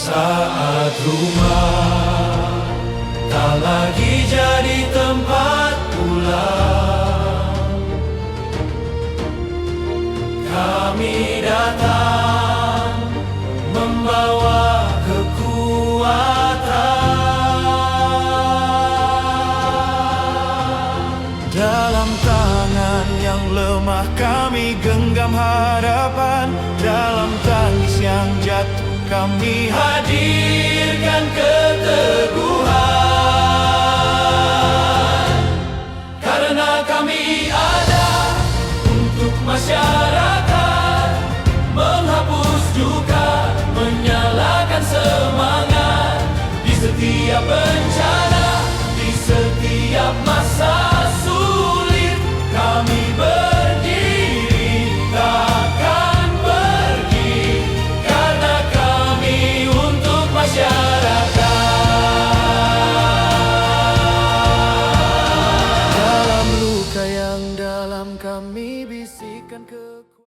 Saat rumah tak lagi jadi tempat pulang, kami datang membawa kekuatan. Dalam tangan yang lemah kami genggam harapan, dalam tangis yang jatuh kami hadirkan keteguhan. Karena kami ada untuk masyarakat, menghapus duka, menyalakan semangat. Di setiap bencana, di setiap masa sulit, kami berdiri, takkan pergi. Karena kami untuk masyarakat. Dalam luka yang dalam kami bisikan ke